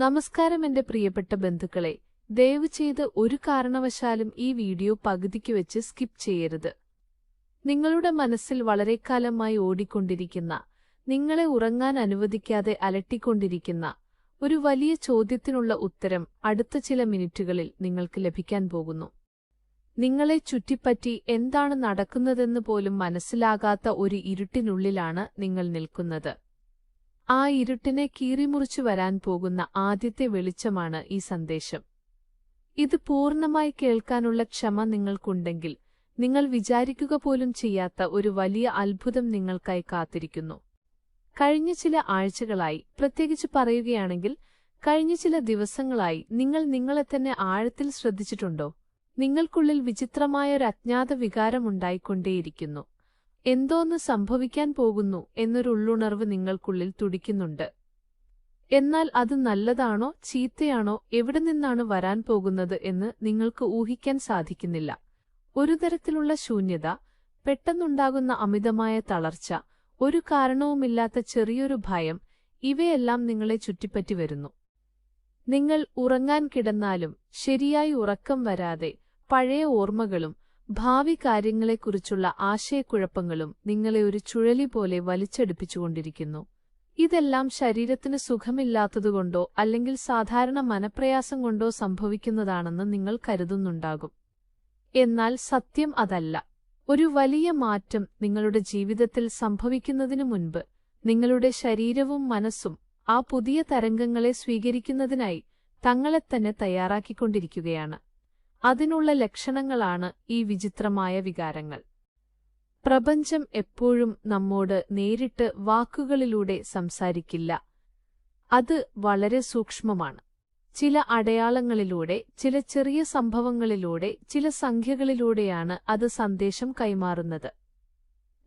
നമസ്കാരം എന്റെ പ്രിയപ്പെട്ട ബന്ധുക്കളെ, ദയവ് ചെയ്ത് ഒരു കാരണവശാലും ഈ വീഡിയോ പകുതിക്ക് വെച്ച് സ്കിപ്പ് ചെയ്യരുത്. നിങ്ങളുടെ മനസ്സിൽ വളരെക്കാലമായി ഓടിക്കൊണ്ടിരിക്കുന്ന, നിങ്ങളെ ഉറങ്ങാൻ അനുവദിക്കാതെ അലട്ടിക്കൊണ്ടിരിക്കുന്ന ഒരു വലിയ ചോദ്യത്തിനുള്ള ഉത്തരം അടുത്ത ചില മിനിറ്റുകളിൽ നിങ്ങൾക്ക് ലഭിക്കാൻ പോകുന്നു. നിങ്ങളെ ചുറ്റിപ്പറ്റി എന്താണ് നടക്കുന്നതെന്ന് പോലും മനസ്സിലാകാത്ത ഒരു ഇരുട്ടിനുള്ളിലാണ് നിങ്ങൾ നിൽക്കുന്നത്. ആ ഇരുട്ടിനെ കീറിമുറിച്ചു വരാൻ പോകുന്ന ആദ്യത്തെ വെളിച്ചമാണ് ഈ സന്ദേശം. ഇത് പൂർണ്ണമായി കേൾക്കാനുള്ള ക്ഷമ നിങ്ങൾക്കുണ്ടെങ്കിൽ നിങ്ങൾ വിചാരിക്കുക പോലും ചെയ്യാത്ത ഒരു വലിയ അത്ഭുതം നിങ്ങൾക്കായി കാത്തിരിക്കുന്നു. കഴിഞ്ഞ ചില ആഴ്ചകളായി, പ്രത്യേകിച്ച് പറയുകയാണെങ്കിൽ കഴിഞ്ഞ ചില ദിവസങ്ങളായി നിങ്ങൾ നിങ്ങളെ തന്നെ ആഴത്തിൽ ശ്രദ്ധിച്ചിട്ടുണ്ടോ? നിങ്ങൾക്കുള്ളിൽ വിചിത്രമായൊരു അജ്ഞാത വികാരമുണ്ടായിക്കൊണ്ടേയിരിക്കുന്നു. എന്തോന്ന് സംഭവിക്കാൻ പോകുന്നു എന്നൊരു ഉള്ളുണർവ് നിങ്ങൾക്കുള്ളിൽ തുടിക്കുന്നുണ്ട്. എന്നാൽ അത് നല്ലതാണോ ചീത്തയാണോ, എവിടെ നിന്നാണ് വരാൻ പോകുന്നത് എന്ന് നിങ്ങൾക്ക് ഊഹിക്കാൻ സാധിക്കുന്നില്ല. ഒരു തരത്തിലുള്ള ശൂന്യത, പെട്ടെന്നുണ്ടാകുന്ന അമിതമായ തളർച്ച, ഒരു കാരണവുമില്ലാത്ത ചെറിയൊരു ഭയം, ഇവയെല്ലാം നിങ്ങളെ ചുറ്റിപ്പറ്റി വരുന്നു. നിങ്ങൾ ഉറങ്ങാൻ കിടന്നാലും ശരിയായി ഉറക്കം വരാതെ പഴയ ഓർമ്മകളും ഭാവി കാര്യങ്ങളെക്കുറിച്ചുള്ള ആശയക്കുഴപ്പങ്ങളും നിങ്ങളെ ഒരു ചുഴലി പോലെ വലിച്ചടുപ്പിച്ചുകൊണ്ടിരിക്കുന്നു. ഇതെല്ലാം ശരീരത്തിന് സുഖമില്ലാത്തതുകൊണ്ടോ അല്ലെങ്കിൽ സാധാരണ മനപ്രയാസം കൊണ്ടോ സംഭവിക്കുന്നതാണെന്ന് നിങ്ങൾ കരുതുന്നുണ്ടാകും. എന്നാൽ സത്യം അതല്ല. ഒരു വലിയ മാറ്റം നിങ്ങളുടെ ജീവിതത്തിൽ സംഭവിക്കുന്നതിനു മുൻപ് നിങ്ങളുടെ ശരീരവും മനസ്സും ആ പുതിയ തരംഗങ്ങളെ സ്വീകരിക്കുന്നതിനായി തങ്ങളെത്തന്നെ തയ്യാറാക്കിക്കൊണ്ടിരിക്കുകയാണ്. അതിനുള്ള ലക്ഷണങ്ങളാണ് ഈ വിചിത്രമായ വികാരങ്ങൾ. പ്രപഞ്ചം എപ്പോഴും നമ്മോട് നേരിട്ട് വാക്കുകളിലൂടെ സംസാരിക്കില്ല. അത് വളരെ സൂക്ഷ്മമാണ്. ചില അടയാളങ്ങളിലൂടെ, ചില ചെറിയ സംഭവങ്ങളിലൂടെ, ചില സംഖ്യകളിലൂടെയാണ് അത് സന്ദേശം കൈമാറുന്നത്.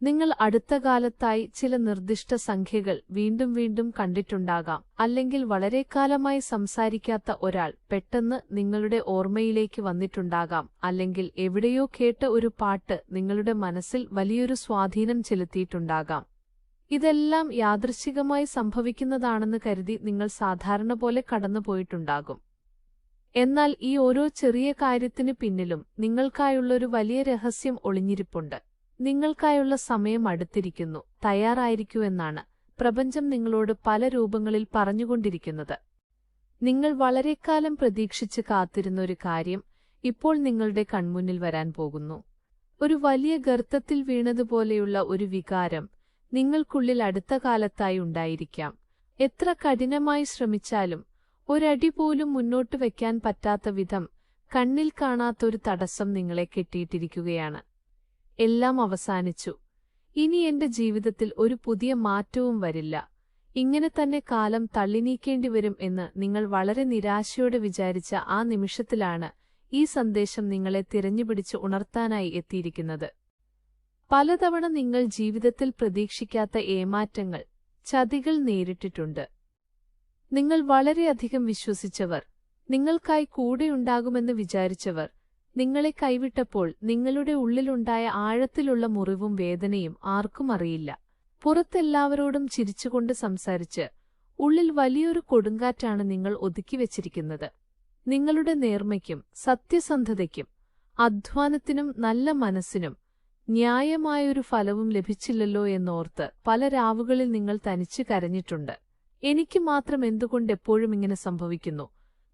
നിങ്ങൾ അടുത്ത കാലത്തായി ചില നിർദ്ദിഷ്ട സംഖ്യകൾ വീണ്ടും വീണ്ടും കണ്ടിട്ടുണ്ടാകാം. അല്ലെങ്കിൽ വളരെക്കാലമായി സംസാരിക്കാത്ത ഒരാൾ പെട്ടെന്ന് നിങ്ങളുടെ ഓർമ്മയിലേക്ക് വന്നിട്ടുണ്ടാകാം. അല്ലെങ്കിൽ എവിടെയോ കേട്ട ഒരു പാട്ട് നിങ്ങളുടെ മനസ്സിൽ വലിയൊരു സ്വാധീനം ചെലുത്തിയിട്ടുണ്ടാകാം. ഇതെല്ലാം യാദൃച്ഛികമായി സംഭവിക്കുന്നതാണെന്ന് കരുതി നിങ്ങൾ സാധാരണ പോലെ കടന്നുപോയിട്ടുണ്ടാകും. എന്നാൽ ഈ ഓരോ ചെറിയ കാര്യത്തിന് പിന്നിലും നിങ്ങൾക്കായുള്ളൊരു വലിയ രഹസ്യം ഒളിഞ്ഞിരിപ്പുണ്ട്. നിങ്ങൾക്കായുള്ള സമയം അടുത്തിരിക്കുന്നു, തയ്യാറായിരിക്കൂ എന്നാണ് പ്രപഞ്ചം നിങ്ങളോട് പല രൂപങ്ങളിൽ പറഞ്ഞുകൊണ്ടിരിക്കുന്നത്. നിങ്ങൾ വളരെക്കാലം പ്രതീക്ഷിച്ച് കാത്തിരുന്ന ഒരു കാര്യം ഇപ്പോൾ നിങ്ങളുടെ കൺമുന്നിൽ വരാൻ പോകുന്നു. ഒരു വലിയ ഗർത്തത്തിൽ വീണതുപോലെയുള്ള ഒരു വികാരം നിങ്ങൾക്കുള്ളിൽ അടുത്ത കാലത്തായി ഉണ്ടായിരിക്കാം. എത്ര കഠിനമായി ശ്രമിച്ചാലും ഒരടി പോലും മുന്നോട്ട് വയ്ക്കാൻ പറ്റാത്ത വിധം കണ്ണിൽ കാണാത്തൊരു തടസ്സം നിങ്ങളെ കെട്ടിയിട്ടിരിക്കുകയാണ്. എല്ലാം അവസാനിച്ചു. ഇനി എന്റെ ജീവിതത്തിൽ ഒരു പുതിയ മാറ്റവും വരില്ല. ഇങ്ങനെ തന്നെ കാലം തള്ളിനീക്കേണ്ടിവരും എന്ന് നിങ്ങൾ വളരെ നിരാശയോടെ വിചാരിച്ച ആ നിമിഷത്തിലാണ് ഈ സന്ദേശം നിങ്ങളെ തിരഞ്ഞുപിടിച്ച് ഉണർത്താനായി എത്തിയിരിക്കുന്നത്. പലതവണ നിങ്ങൾ ജീവിതത്തിൽ പ്രതീക്ഷിക്കാത്ത ഏമാറ്റങ്ങൾ, ചതികൾ നേരിട്ടിട്ടുണ്ട്. നിങ്ങൾ വളരെയധികം വിശ്വസിച്ചവർ, നിങ്ങൾക്കായി കൂടെയുണ്ടാകുമെന്ന് വിചാരിച്ചവർ നിങ്ങളെ കൈവിട്ടപ്പോൾ നിങ്ങളുടെ ഉള്ളിലുണ്ടായ ആഴത്തിലുള്ള മുറിവും വേദനയും ആർക്കും അറിയില്ല. പുറത്തെല്ലാവരോടും ചിരിച്ചുകൊണ്ട് സംസാരിച്ച് ഉള്ളിൽ വലിയൊരു കൊടുങ്കാറ്റാണ് നിങ്ങൾ ഒതുക്കിവെച്ചിരിക്കുന്നത്. നിങ്ങളുടെ നേർമ്മയ്ക്കും സത്യസന്ധതയ്ക്കും അധ്വാനത്തിനും നല്ല മനസ്സിനും ന്യായമായൊരു ഫലവും ലഭിച്ചില്ലല്ലോ എന്നോർത്ത് പല രാവുകളിൽ നിങ്ങൾ തനിച്ചു കരഞ്ഞിട്ടുണ്ട്. എനിക്ക് മാത്രം എന്തുകൊണ്ടെപ്പോഴും ഇങ്ങനെ സംഭവിക്കുന്നു?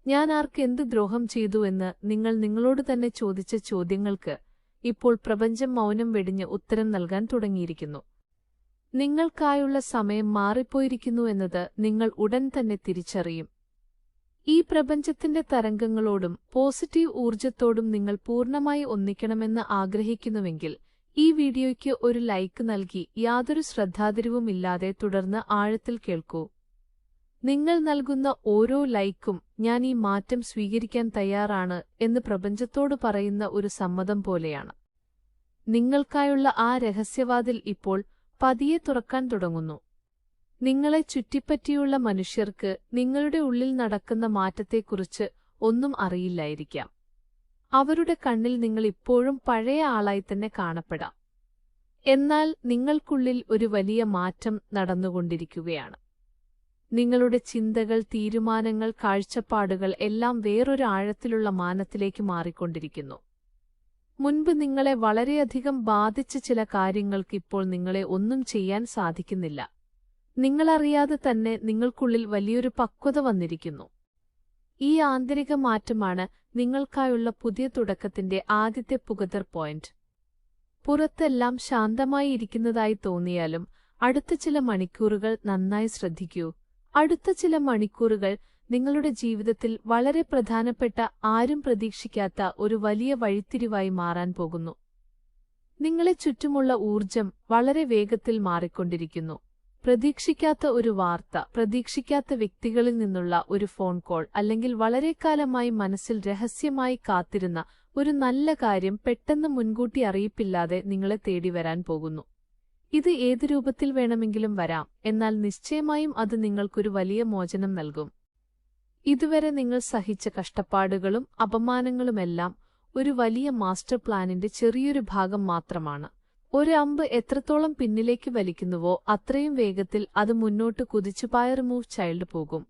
ഞാൻ ആർക്ക് എന്ത് ദ്രോഹം ചെയ്തു എന്ന് നിങ്ങൾ നിങ്ങളോട് തന്നെ ചോദിച്ച ചോദ്യങ്ങൾക്ക് ഇപ്പോൾ പ്രപഞ്ചം മൗനം വെടിഞ്ഞ് ഉത്തരം നൽകാൻ തുടങ്ങിയിരിക്കുന്നു. നിങ്ങൾക്കായുള്ള സമയം മാറിപ്പോയിരിക്കുന്നു എന്നത് നിങ്ങൾ ഉടൻ തന്നെ തിരിച്ചറിയും. ഈ പ്രപഞ്ചത്തിന്റെ തരംഗങ്ങളോടും പോസിറ്റീവ് ഊർജത്തോടും നിങ്ങൾ പൂർണ്ണമായി ഒന്നിക്കണമെന്ന് ആഗ്രഹിക്കുന്നുവെങ്കിൽ ഈ വീഡിയോയ്ക്ക് ഒരു ലൈക്ക് നൽകി യാതൊരു ശ്രദ്ധാതിരിവുമില്ലാതെ തുടർന്ന് ആഴത്തിൽ കേൾക്കൂ. നിങ്ങൾ നൽകുന്ന ഓരോ ലൈക്കും ഞാൻ ഈ മാറ്റം സ്വീകരിക്കാൻ തയ്യാറാണ് എന്ന് പ്രപഞ്ചത്തോട് പറയുന്ന ഒരു സമ്മതം പോലെയാണ്. നിങ്ങൾക്കായുള്ള ആ രഹസ്യവാതിൽ ഇപ്പോൾ പതിയെ തുറക്കാൻ തുടങ്ങുന്നു. നിങ്ങളെ ചുറ്റിപ്പറ്റിയുള്ള മനുഷ്യർക്ക് നിങ്ങളുടെ ഉള്ളിൽ നടക്കുന്ന മാറ്റത്തെക്കുറിച്ച് ഒന്നും അറിയില്ലായിരിക്കാം. അവരുടെ കണ്ണിൽ നിങ്ങൾ ഇപ്പോഴും പഴയ ആളായി തന്നെ കാണപ്പെടാം. എന്നാൽ നിങ്ങൾക്കുള്ളിൽ ഒരു വലിയ മാറ്റം നടന്നുകൊണ്ടിരിക്കുകയാണ്. നിങ്ങളുടെ ചിന്തകൾ, തീരുമാനങ്ങൾ, കാഴ്ചപ്പാടുകൾ എല്ലാം വേറൊരു ആഴത്തിലുള്ള മാനത്തിലേക്ക് മാറിക്കൊണ്ടിരിക്കുന്നു. മുൻപ് നിങ്ങളെ വളരെയധികം ബാധിച്ച ചില കാര്യങ്ങൾക്ക് ഇപ്പോൾ നിങ്ങളെ ഒന്നും ചെയ്യാൻ സാധിക്കുന്നില്ല. നിങ്ങളറിയാതെ തന്നെ നിങ്ങൾക്കുള്ളിൽ വലിയൊരു പക്വത വന്നിരിക്കുന്നു. ഈ ആന്തരിക മാറ്റമാണ് നിങ്ങൾക്കായുള്ള പുതിയ തുടക്കത്തിന്റെ ആദ്യത്തെ പുകതർ പോയിന്റ്. പുറത്തെല്ലാം ശാന്തമായി ഇരിക്കുന്നതായി തോന്നിയാലും അടുത്ത ചില മണിക്കൂറുകൾ നന്നായി ശ്രദ്ധിക്കൂ. അടുത്ത ചില മണിക്കൂറുകൾ നിങ്ങളുടെ ജീവിതത്തിൽ വളരെ പ്രധാനപ്പെട്ട, ആരും പ്രതീക്ഷിക്കാത്ത ഒരു വലിയ വഴിത്തിരിവായി മാറാൻ പോകുന്നു. നിങ്ങളെ ചുറ്റുമുള്ള ഊർജം വളരെ വേഗത്തിൽ മാറിക്കൊണ്ടിരിക്കുന്നു. പ്രതീക്ഷിക്കാത്ത ഒരു വാർത്ത, പ്രതീക്ഷിക്കാത്ത വ്യക്തികളിൽ നിന്നുള്ള ഒരു ഫോൺ കോൾ, അല്ലെങ്കിൽ വളരെക്കാലമായി മനസ്സിൽ രഹസ്യമായി കാത്തിരുന്ന ഒരു നല്ല കാര്യം പെട്ടെന്ന് മുൻകൂട്ടി അറിയിപ്പില്ലാതെ നിങ്ങളെ തേടി വരാൻ പോകുന്നു. ഇത് ഏതു രൂപത്തിൽ വേണമെങ്കിലും വരാം, എന്നാൽ നിശ്ചയമായും അത് നിങ്ങൾക്കൊരു വലിയ മോചനം നൽകും. ഇതുവരെ നിങ്ങൾ സഹിച്ച കഷ്ടപ്പാടുകളും അപമാനങ്ങളുമെല്ലാം ഒരു വലിയ മാസ്റ്റർ പ്ലാനിന്റെ ചെറിയൊരു ഭാഗം മാത്രമാണ്. ഒരു അമ്പ് എത്രത്തോളം പിന്നിലേക്ക് വലിക്കുന്നുവോ അത്രയും വേഗത്തിൽ അത് മുന്നോട്ട് കുതിച്ചു റിമൂവ് ചൈൽഡ് പോകും.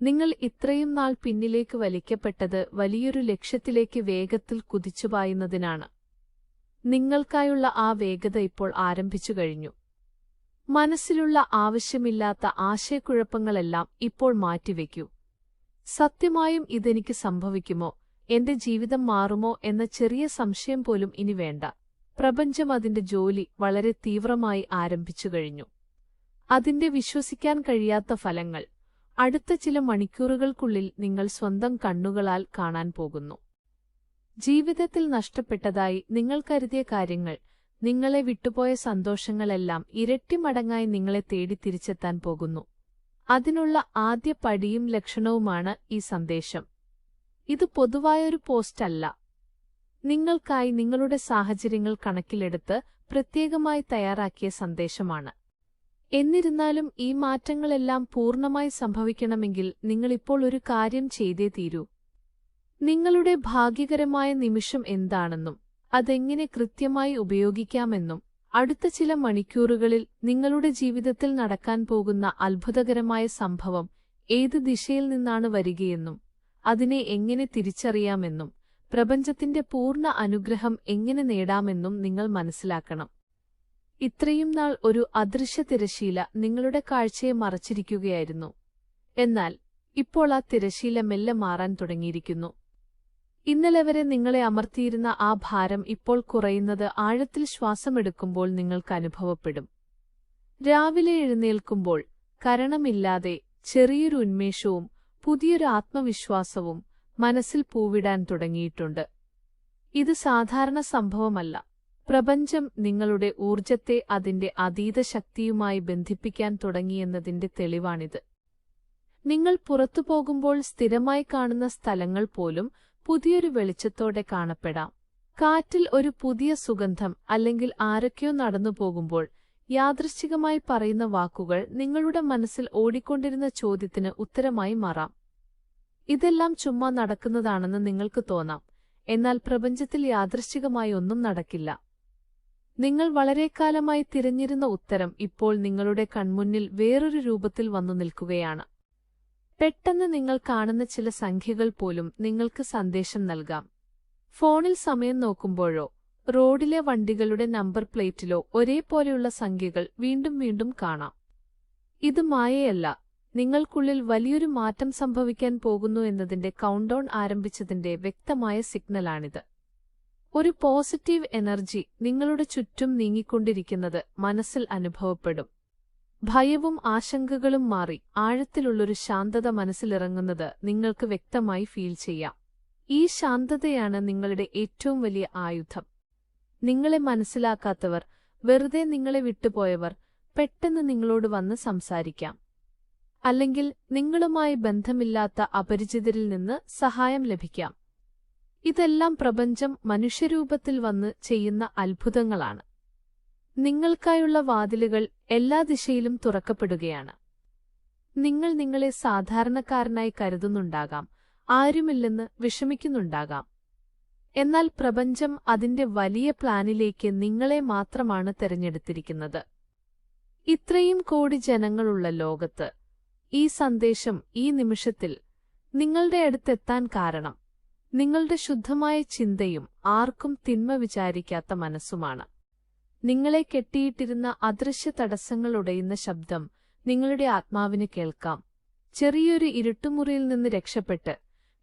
നിങ്ങൾ ഇത്രയും നാൾ പിന്നിലേക്ക് വലിക്കപ്പെട്ടത് വലിയൊരു ലക്ഷ്യത്തിലേക്ക് വേഗത്തിൽ കുതിച്ചുപായുന്നതിനാണ്. നിങ്ങൾക്കായുള്ള ആ വേഗത ഇപ്പോൾ ആരംഭിച്ചു കഴിഞ്ഞു. മനസ്സിലുള്ള ആവശ്യമില്ലാത്ത ആശയക്കുഴപ്പങ്ങളെല്ലാം ഇപ്പോൾ മാറ്റിവെക്കൂ. സത്യമായും ഇതെനിക്ക് സംഭവിക്കുമോ, എന്റെ ജീവിതം മാറുമോ എന്ന ചെറിയ സംശയം പോലും ഇനി വേണ്ട. പ്രപഞ്ചം അതിന്റെ ജോലി വളരെ തീവ്രമായി ആരംഭിച്ചു കഴിഞ്ഞു. അതിന്റെ വിശ്വസിക്കാൻ കഴിയാത്ത ഫലങ്ങൾ അടുത്ത ചില മണിക്കൂറുകൾക്കുള്ളിൽ നിങ്ങൾ സ്വന്തം കണ്ണുകളാൽ കാണാൻ പോകുന്നു. ജീവിതത്തിൽ നഷ്ടപ്പെട്ടതായി നിങ്ങൾ കരുതിയ കാര്യങ്ങൾ, നിങ്ങളെ വിട്ടുപോയ സന്തോഷങ്ങളെല്ലാം ഇരട്ടി മടങ്ങായി നിങ്ങളെ തേടി തിരിച്ചെത്താൻ പോകുന്നു. അതിനുള്ള ആദ്യ പടിയും ലക്ഷണവുമാണ് ഈ സന്ദേശം. ഇത് പൊതുവായൊരു പോസ്റ്റല്ല. നിങ്ങൾക്കായി നിങ്ങളുടെ സാഹചര്യങ്ങൾ കണക്കിലെടുത്ത് പ്രത്യേകമായി തയ്യാറാക്കിയ സന്ദേശമാണ്. എന്നിരുന്നാലും ഈ മാറ്റങ്ങളെല്ലാം പൂർണ്ണമായി സംഭവിക്കണമെങ്കിൽ നിങ്ങളിപ്പോൾ ഒരു കാര്യം ചെയ്തേ തീരൂ. നിങ്ങളുടെ ഭാഗ്യകരമായ നിമിഷം എന്താണെന്നും അതെങ്ങനെ കൃത്യമായി ഉപയോഗിക്കാമെന്നും അടുത്ത ചില മണിക്കൂറുകളിൽ നിങ്ങളുടെ ജീവിതത്തിൽ നടക്കാൻ പോകുന്ന അത്ഭുതകരമായ സംഭവം ഏത് ദിശയിൽ നിന്നാണ് വരികയെന്നും അതിനെ എങ്ങനെ തിരിച്ചറിയാമെന്നും പ്രപഞ്ചത്തിന്റെ പൂർണ്ണ അനുഗ്രഹം എങ്ങനെ നേടാമെന്നും നിങ്ങൾ മനസ്സിലാക്കണം. ഇത്രയും നാൾ ഒരു അദൃശ്യ തിരശീല നിങ്ങളുടെ കാഴ്ചയെ മറച്ചിരിക്കുകയായിരുന്നു. എന്നാൽ ഇപ്പോൾ ആ തിരശീല മെല്ലെ മാറാൻ തുടങ്ങിയിരിക്കുന്നു. ഇന്നലെ വരെ നിങ്ങളെ അമർത്തിയിരുന്ന ആ ഭാരം ഇപ്പോൾ കുറയുന്നത് ആഴത്തിൽ ശ്വാസമെടുക്കുമ്പോൾ നിങ്ങൾക്ക് അനുഭവപ്പെടും. രാവിലെ എഴുന്നേൽക്കുമ്പോൾ കരണമില്ലാതെ ചെറിയൊരു ഉന്മേഷവും പുതിയൊരു ആത്മവിശ്വാസവും മനസ്സിൽ പൂവിടാൻ തുടങ്ങിയിട്ടുണ്ട്. ഇത് സാധാരണ സംഭവമല്ല. പ്രപഞ്ചം നിങ്ങളുടെ ഊർജത്തെ അതിന്റെ അതീത ശക്തിയുമായി ബന്ധിപ്പിക്കാൻ തുടങ്ങിയെന്നതിന്റെ തെളിവാണിത്. നിങ്ങൾ പുറത്തുപോകുമ്പോൾ സ്ഥിരമായി കാണുന്ന സ്ഥലങ്ങൾ പോലും പുതിയൊരു വെളിച്ചത്തോടെ കാണപ്പെടാം. കാറ്റിൽ ഒരു പുതിയ സുഗന്ധം, അല്ലെങ്കിൽ ആരൊക്കെയോ നടന്നുപോകുമ്പോൾ യാദൃശ്ചികമായി പറയുന്ന വാക്കുകൾ നിങ്ങളുടെ മനസ്സിൽ ഓടിക്കൊണ്ടിരുന്ന ചോദ്യത്തിന് ഉത്തരമായി മാറാം. ഇതെല്ലാം ചുമ്മാ നടക്കുന്നതാണെന്ന് നിങ്ങൾക്ക് തോന്നാം, എന്നാൽ പ്രപഞ്ചത്തിൽ യാദൃശ്ചികമായി ഒന്നും നടക്കില്ല. നിങ്ങൾ വളരെക്കാലമായി തിരഞ്ഞിരുന്ന ഉത്തരം ഇപ്പോൾ നിങ്ങളുടെ കൺമുന്നിൽ വേറൊരു രൂപത്തിൽ വന്നു നിൽക്കുകയാണ്. പെട്ടെന്ന് നിങ്ങൾ കാണുന്ന ചില സംഖ്യകൾ പോലും നിങ്ങൾക്ക് സന്ദേശം നൽകാം. ഫോണിൽ സമയം നോക്കുമ്പോഴോ റോഡിലെ വണ്ടികളുടെ നമ്പർ പ്ലേറ്റിലോ ഒരേപോലെയുള്ള സംഖ്യകൾ വീണ്ടും വീണ്ടും കാണാം. ഇത് മായയല്ല, നിങ്ങൾക്കുള്ളിൽ വലിയൊരു മാറ്റം സംഭവിക്കാൻ പോകുന്നു എന്നതിന്റെ കൗണ്ട്ഡൗൺ ആരംഭിച്ചതിന്റെ വ്യക്തമായ സിഗ്നലാണിത്. ഒരു പോസിറ്റീവ് എനർജി നിങ്ങളുടെ ചുറ്റും നീങ്ങിക്കൊണ്ടിരിക്കുന്നത് മനസ്സിൽ അനുഭവപ്പെടും. ഭയവും ആശങ്കകളും മാറി ആഴത്തിലുള്ളൊരു ശാന്തത മനസ്സിലിറങ്ങുന്നത് നിങ്ങൾക്ക് വ്യക്തമായി ഫീൽ ചെയ്യാം. ഈ ശാന്തതയാണ് നിങ്ങളുടെ ഏറ്റവും വലിയ ആയുധം. നിങ്ങളെ മനസ്സിലാക്കാത്തവർ, വെറുതെ നിങ്ങളെ വിട്ടുപോയവർ പെട്ടെന്ന് നിങ്ങളോട് വന്ന് സംസാരിക്കാം. അല്ലെങ്കിൽ നിങ്ങളുമായി ബന്ധമില്ലാത്ത അപരിചിതരിൽ നിന്ന് സഹായം ലഭിക്കാം. ഇതെല്ലാം പ്രപഞ്ചം മനുഷ്യരൂപത്തിൽ വന്ന് ചെയ്യുന്ന അത്ഭുതങ്ങളാണ്. നിങ്ങൾക്കായുള്ള വാതിലുകൾ എല്ലാ ദിശയിലും തുറക്കപ്പെടുകയാണ്. നിങ്ങൾ നിങ്ങളെ സാധാരണക്കാരനായി കരുതുന്നുണ്ടാകാം, ആരുമില്ലെന്ന് വിഷമിക്കുന്നുണ്ടാകാം. എന്നാൽ പ്രപഞ്ചം അതിന്റെ വലിയ പ്ലാനിലേക്ക് നിങ്ങളെ മാത്രമാണ് തെരഞ്ഞെടുത്തിരിക്കുന്നത്. ഇത്രയും കോടി ജനങ്ങളുള്ള ലോകത്ത് ഈ സന്ദേശം ഈ നിമിഷത്തിൽ നിങ്ങളുടെ അടുത്തെത്താൻ കാരണം നിങ്ങളുടെ ശുദ്ധമായ ചിന്തയും ആർക്കും തിന്മ വിചാരിക്കാത്ത മനസ്സുമാണ്. നിങ്ങളെ കെട്ടിയിട്ടിരുന്ന അദൃശ്യ തടസ്സങ്ങൾ ഉടയുന്ന ശബ്ദം നിങ്ങളുടെ ആത്മാവിന് കേൾക്കാം. ചെറിയൊരു ഇരുട്ടുമുറിയിൽ നിന്ന് രക്ഷപ്പെട്ട്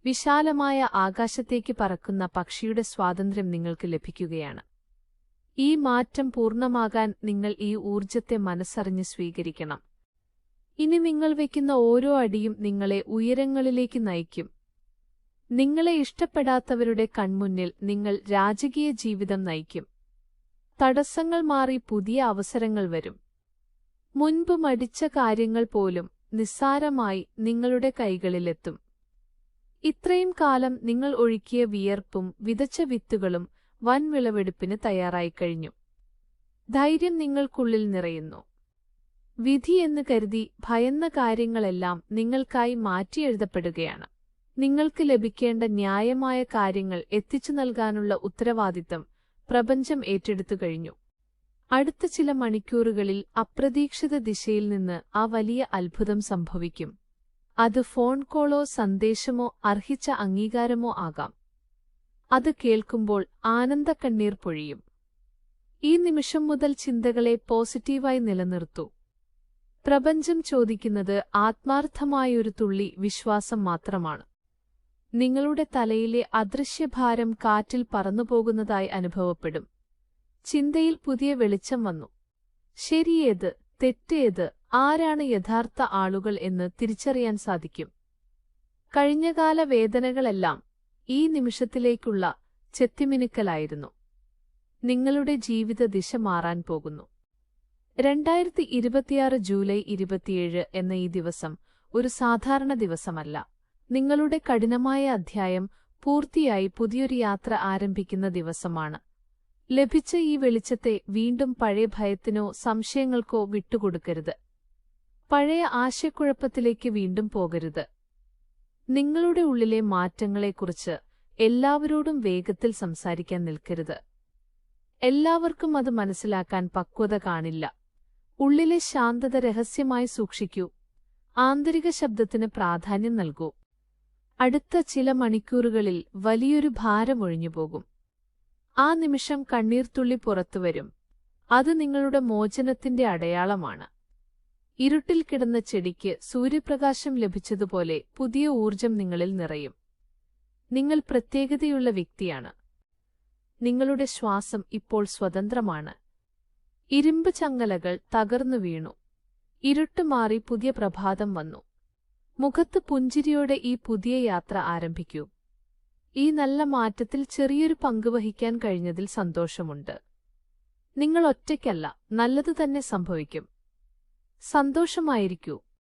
വിശാലമായ ആകാശത്തേക്ക് പറക്കുന്ന പക്ഷിയുടെ സ്വാതന്ത്ര്യം നിങ്ങൾക്ക് ലഭിക്കുകയാണ്. ഈ മാറ്റം പൂർണ്ണമാകാൻ നിങ്ങൾ ഈ ഊർജ്ജത്തെ മനസ്സറിഞ്ഞ് സ്വീകരിക്കണം. ഇനി നിങ്ങൾ വയ്ക്കുന്ന ഓരോ അടിയും നിങ്ങളെ ഉയരങ്ങളിലേക്ക് നയിക്കും. നിങ്ങളെ ഇഷ്ടപ്പെടാത്തവരുടെ കൺമുന്നിൽ നിങ്ങൾ രാജകീയ ജീവിതം നയിക്കും. തടസ്സങ്ങൾ മാറി പുതിയ അവസരങ്ങൾ വരും. മുൻപ് മടിച്ച കാര്യങ്ങൾ പോലും നിസ്സാരമായി നിങ്ങളുടെ കൈകളിലെത്തും. ഇത്രയും കാലം നിങ്ങൾ ഒഴുക്കിയ വിയർപ്പും വിതച്ച വിത്തുകളും വൻ വിളവെടുപ്പിന് തയ്യാറായിക്കഴിഞ്ഞു. ധൈര്യം നിങ്ങൾക്കുള്ളിൽ നിറയുന്നു. വിധി എന്ന് കരുതി ഭയന്ന കാര്യങ്ങളെല്ലാം നിങ്ങൾക്കായി മാറ്റിയെഴുതപ്പെടുകയാണ്. നിങ്ങൾക്ക് ലഭിക്കേണ്ട ന്യായമായ കാര്യങ്ങൾ എത്തിച്ചു നൽകാനുള്ള ഉത്തരവാദിത്തം പ്രപഞ്ചം ഏറ്റെടുത്തു കഴിഞ്ഞു. അടുത്ത ചില മണിക്കൂറുകളിൽ അപ്രതീക്ഷിത ദിശയിൽ നിന്ന് ആ വലിയ അത്ഭുതം സംഭവിക്കും. അത് ഫോൺ കോളോ സന്ദേശമോ അർഹിച്ച അംഗീകാരമോ ആകാം. അത് കേൾക്കുമ്പോൾ ആനന്ദക്കണ്ണീർ പൊഴിയും. ഈ നിമിഷം മുതൽ ചിന്തകളെ പോസിറ്റീവായി നിലനിർത്തൂ. പ്രപഞ്ചം ചോദിക്കുന്നത് ആത്മാർത്ഥമായൊരു തുള്ളി വിശ്വാസം മാത്രമാണ്. നിങ്ങളുടെ തലയിലെ അദൃശ്യഭാരം കാറ്റിൽ പറന്നുപോകുന്നതായി അനുഭവപ്പെടും. ചിന്തയിൽ പുതിയ വെളിച്ചം വന്നു. ശരിയേത്, തെറ്റേത്, ആരാണ് യഥാർത്ഥ ആളുകൾ എന്ന് തിരിച്ചറിയാൻ സാധിക്കും. കഴിഞ്ഞകാല വേദനകളെല്ലാം ഈ നിമിഷത്തിലേക്കുള്ള ചെത്തിമിനുക്കലായിരുന്നു. നിങ്ങളുടെ ജീവിത ദിശ മാറാൻ പോകുന്നു. 2026 ജൂലൈ 27 എന്ന ഈ ദിവസം ഒരു സാധാരണ ദിവസമല്ല. നിങ്ങളുടെ കഠിനമായ അധ്യായം പൂർത്തിയായി പുതിയൊരു യാത്ര ആരംഭിക്കുന്ന ദിവസമാണ്. ലഭിച്ച ഈ വെളിച്ചത്തെ വീണ്ടും പഴയ ഭയത്തിനോ സംശയങ്ങൾക്കോ വിട്ടുകൊടുക്കരുത്. പഴയ ആശയക്കുഴപ്പത്തിലേക്ക് വീണ്ടും പോകരുത്. നിങ്ങളുടെ ഉള്ളിലെ മാറ്റങ്ങളെക്കുറിച്ച് എല്ലാവരോടും വേഗത്തിൽ സംസാരിക്കാൻ നിൽക്കരുത്. എല്ലാവർക്കും അത് മനസ്സിലാക്കാൻ പക്വത കാണില്ല. ഉള്ളിലെ ശാന്തത രഹസ്യമായി സൂക്ഷിക്കൂ. ആന്തരിക ശബ്ദത്തിന് പ്രാധാന്യം നൽകൂ. അടുത്ത ചില മണിക്കൂറുകളിൽ വലിയൊരു ഭാരം ഒഴിഞ്ഞുപോകും. ആ നിമിഷം കണ്ണീർത്തുള്ളി പുറത്തുവരും. അത് നിങ്ങളുടെ മോചനത്തിന്റെ അടയാളമാണ്. ഇരുട്ടിൽ കിടന്ന ചെടിക്ക് സൂര്യപ്രകാശം ലഭിച്ചതുപോലെ പുതിയ ഊർജം നിങ്ങളിൽ നിറയും. നിങ്ങൾ പ്രത്യേകതയുള്ള വ്യക്തിയാണ്. നിങ്ങളുടെ ശ്വാസം ഇപ്പോൾ സ്വതന്ത്രമാണ്. ഇരുമ്പ് ചങ്ങലകൾ തകർന്നു വീണു. ഇരുട്ട് മാറി പുതിയ പ്രഭാതം വന്നു. മുഖത്ത് പുഞ്ചിരിയോടെ ഈ പുതിയ യാത്ര ആരംഭിക്കൂ. ഈ നല്ല മാറ്റത്തിൽ ചെറിയൊരു പങ്ക് വഹിക്കാൻ കഴിഞ്ഞതിൽ സന്തോഷമുണ്ട്. നിങ്ങൾ ഒറ്റയ്ക്കല്ല, നല്ലത് തന്നെ സംഭവിക്കും. സന്തോഷമായിരിക്കൂ.